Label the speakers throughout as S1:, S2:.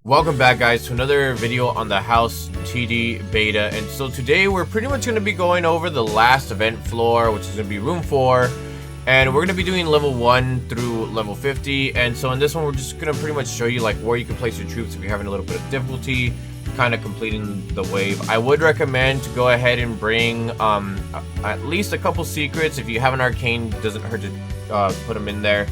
S1: Welcome back, guys, to another video on the House TD beta. And so today we're pretty much going to be going over the last event floor, which is going to be room 4, and we're going to be doing level 1 through level 50. And so in this one we're just going to pretty much show you like where you can place your troops if you're having a little bit of difficulty kind of completing the wave. I would recommend to go ahead and bring at least a couple secrets. If you have an arcane, doesn't hurt to put them in there.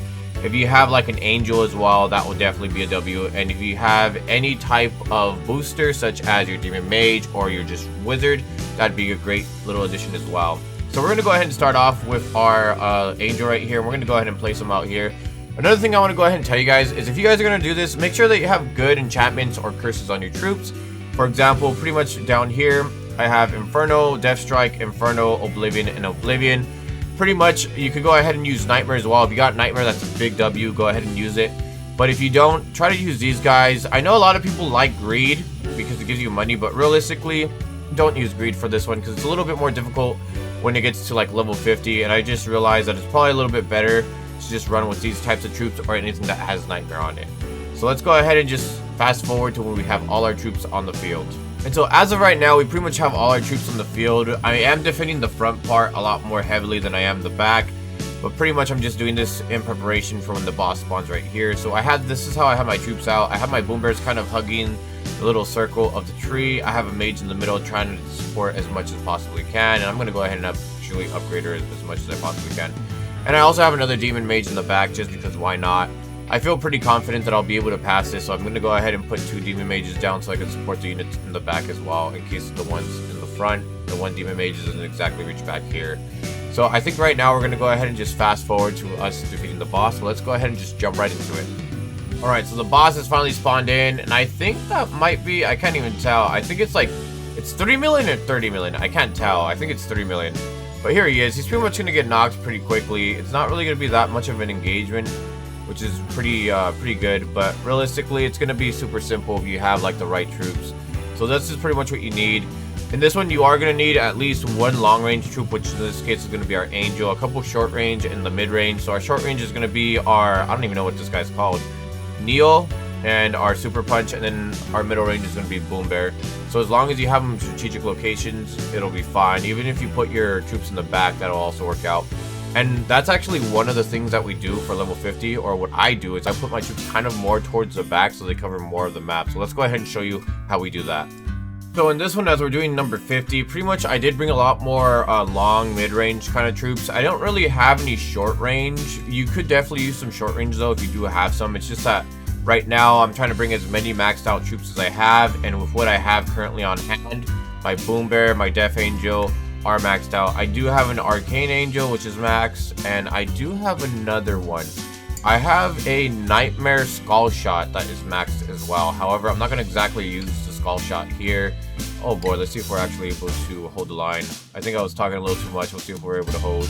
S1: If you have like an angel as well, that will definitely be a W. And if you have any type of booster, such as your Demon Mage or your just Wizard, that'd be a great little addition as well. So we're going to go ahead and start off with our angel right here. We're going to go ahead and place them out here. Another thing I want to go ahead and tell you guys is if you guys are going to do this, make sure that you have good enchantments or curses on your troops. For example, pretty much down here, I have Inferno, Death Strike, Inferno, Oblivion, and Oblivion. Pretty much, you could go ahead and use Nightmare as well. If you got Nightmare, that's a big W. Go ahead and use it. But if you don't, try to use these guys. I know a lot of people like Greed because it gives you money, but realistically, don't use Greed for this one because it's a little bit more difficult when it gets to like level 50. And I just realized that it's probably a little bit better to just run with these types of troops or anything that has Nightmare on it. So let's go ahead and just fast forward to when we have all our troops on the field. And so as of right now, we pretty much have all our troops on the field. I am defending the front part a lot more heavily than I am the back, but pretty much I'm just doing this in preparation for when the boss spawns right here. So this is how I have my troops out. I have my boom bears kind of hugging the little circle of the tree. I have a mage in the middle trying to support as much as possibly can, and I'm going to go ahead and actually upgrade her as much as I possibly can. And I also have another demon mage in the back just because why not. I feel pretty confident that I'll be able to pass this, so I'm going to go ahead and put 2 Demon Mages down so I can support the units in the back as well, in case the ones in the front, the one Demon Mage doesn't exactly reach back here. So I think right now we're going to go ahead and just fast forward to us defeating the boss, so let's go ahead and just jump right into it. Alright, so the boss has finally spawned in, and I think that might be, I can't even tell, I think it's like, it's 3 million or 30 million, I can't tell, I think it's 3 million. But here he is, he's pretty much going to get knocked pretty quickly. It's not really going to be that much of an engagement, which is pretty good, but realistically it's going to be super simple if you have like the right troops. So this is pretty much what you need. In this one you are going to need at least 1 long range troop, which in this case is going to be our angel, a couple short range and the mid range. So our short range is going to be our, I don't even know what this guy's called, Neo, and our super punch, and then our middle range is going to be boom bear. So as long as you have them in strategic locations, it'll be fine. Even if you put your troops in the back, that'll also work out. And that's actually one of the things that we do for level 50, or what I do is I put my troops kind of more towards the back so they cover more of the map. So let's go ahead and show you how we do that. So in this one, as we're doing number 50, pretty much I did bring a lot more long mid-range kind of troops. I don't really have any short range. You could definitely use some short range though if you do have some. It's just that right now I'm trying to bring as many maxed out troops as I have, and with what I have currently on hand, my boom bear, my death angel are maxed out. I do have an arcane angel which is maxed, and I do have another one. I have a nightmare skull shot that is maxed as well. However, I'm not going to exactly use the skull shot here. Oh boy, let's see if we're actually able to hold the line. I think I was talking a little too much. We'll see if we're able to hold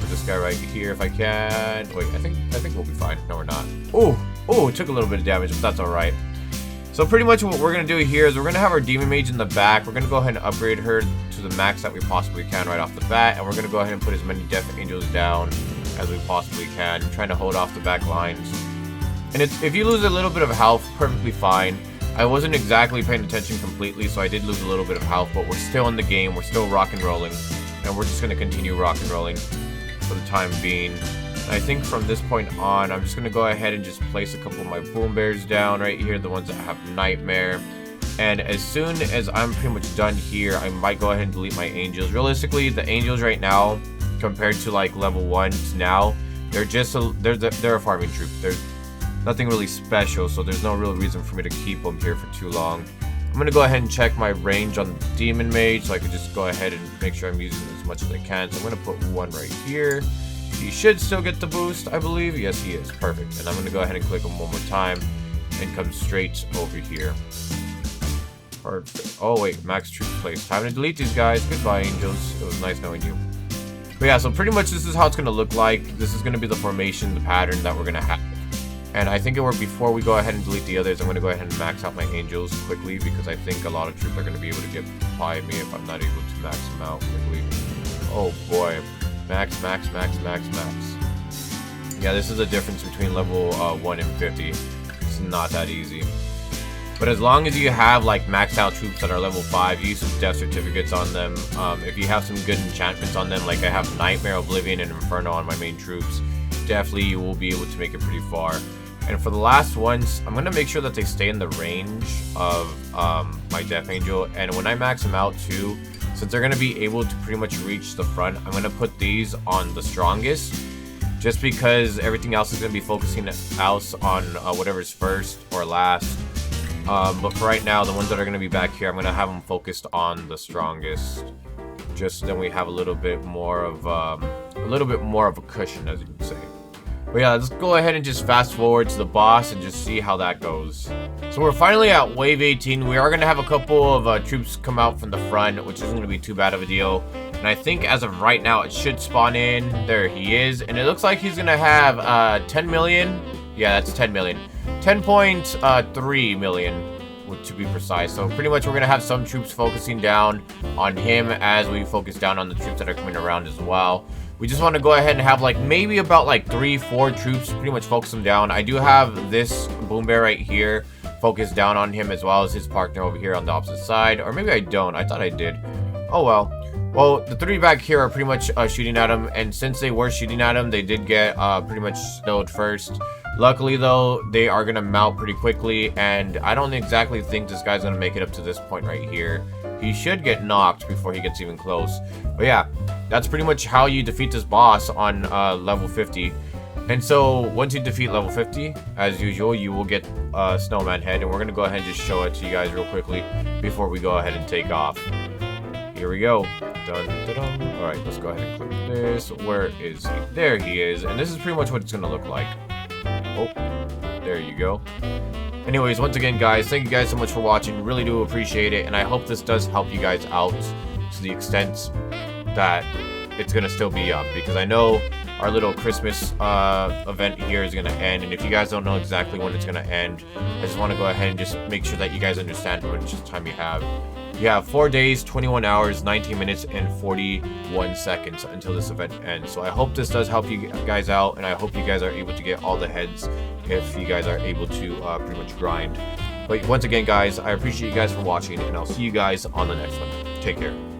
S1: this guy right here if I can. Wait, I think we'll be fine. No, we're not. Oh, it took a little bit of damage, but that's all right. So pretty much what we're going to do here is we're going to have our Demon Mage in the back. We're going to go ahead and upgrade her to the max that we possibly can right off the bat. And we're going to go ahead and put as many Death Angels down as we possibly can, trying to hold off the back lines. And if you lose a little bit of health, perfectly fine. I wasn't exactly paying attention completely, so I did lose a little bit of health, but we're still in the game. We're still rock and rolling. And we're just going to continue rock and rolling for the time being. I think from this point on, I'm just going to go ahead and just place a couple of my boom bears down right here, the ones that have nightmare. And as soon as I'm pretty much done here, I might go ahead and delete my angels. Realistically, the angels right now, compared to like level 1 to now, they're just they're a farming troop. There's nothing really special, so there's no real reason for me to keep them here for too long. I'm going to go ahead and check my range on the Demon Mage, so I can just go ahead and make sure I'm using as much as I can. So I'm going to put 1 right here. He should still get the boost, I believe. Yes, he is. Perfect. And I'm going to go ahead and click him one more time and come straight over here. Perfect. Oh, wait. Max troop place. Time to delete these guys. Goodbye, angels. It was nice knowing you. But yeah, so pretty much this is how it's going to look like. This is going to be the formation, the pattern that we're going to have. And I think before we go ahead and delete the others, I'm going to go ahead and max out my angels quickly, because I think a lot of troops are going to be able to get by me if I'm not able to max them out quickly. Oh, boy. Max. Yeah, this is the difference between level 1 and 50. It's not that easy. But as long as you have like maxed out troops that are level 5, use some death certificates on them. If you have some good enchantments on them, like I have Nightmare, Oblivion, and Inferno on my main troops, definitely you will be able to make it pretty far. And for the last ones, I'm going to make sure that they stay in the range of my Death Angel. And when I max them out too, since they're going to be able to pretty much reach the front, I'm going to put these on the strongest. Just because everything else is going to be focusing out on whatever's first or last. But for right now, the ones that are going to be back here, I'm going to have them focused on the strongest. Just so then we have a little bit more of a cushion, as you can say. But yeah, let's go ahead and just fast forward to the boss and just see how that goes. So we're finally at wave 18. We are going to have a couple of troops come out from the front, which isn't going to be too bad of a deal. And I think as of right now, it should spawn in. There he is. And it looks like he's going to have 10 million. Yeah, that's 10 million. 10.3 million, to be precise. So pretty much we're going to have some troops focusing down on him as we focus down on the troops that are coming around as well. We just want to go ahead and have like maybe about like 3-4 troops pretty much focus them down. I do have this boom bear right here focused down on him as well as his partner over here on the opposite side. Or maybe I don't. I thought I did. Oh well. Well, the 3 back here are pretty much shooting at him. And since they were shooting at him, they did get pretty much snowed first. Luckily though, they are going to melt pretty quickly. And I don't exactly think this guy's going to make it up to this point right here. He should get knocked before he gets even close. But yeah, that's pretty much how you defeat this boss on level 50. And so once you defeat level 50, as usual, you will get a snowman head. And we're going to go ahead and just show it to you guys real quickly before we go ahead and take off. Here we go. Dun, dun, dun. All right, let's go ahead and click this. Where is he? There he is. And this is pretty much what it's going to look like. Oh, there you go. Anyways, once again, guys, thank you guys so much for watching. Really do appreciate it. And I hope this does help you guys out to the extent that it's going to still be up. Because I know our little Christmas event here is going to end. And if you guys don't know exactly when it's going to end, I just want to go ahead and just make sure that you guys understand how much time you have. You have 4 days, 21 hours, 19 minutes, and 41 seconds until this event ends. So I hope this does help you guys out, and I hope you guys are able to get all the heads if you guys are able to pretty much grind. But once again, guys, I appreciate you guys for watching, and I'll see you guys on the next one. Take care.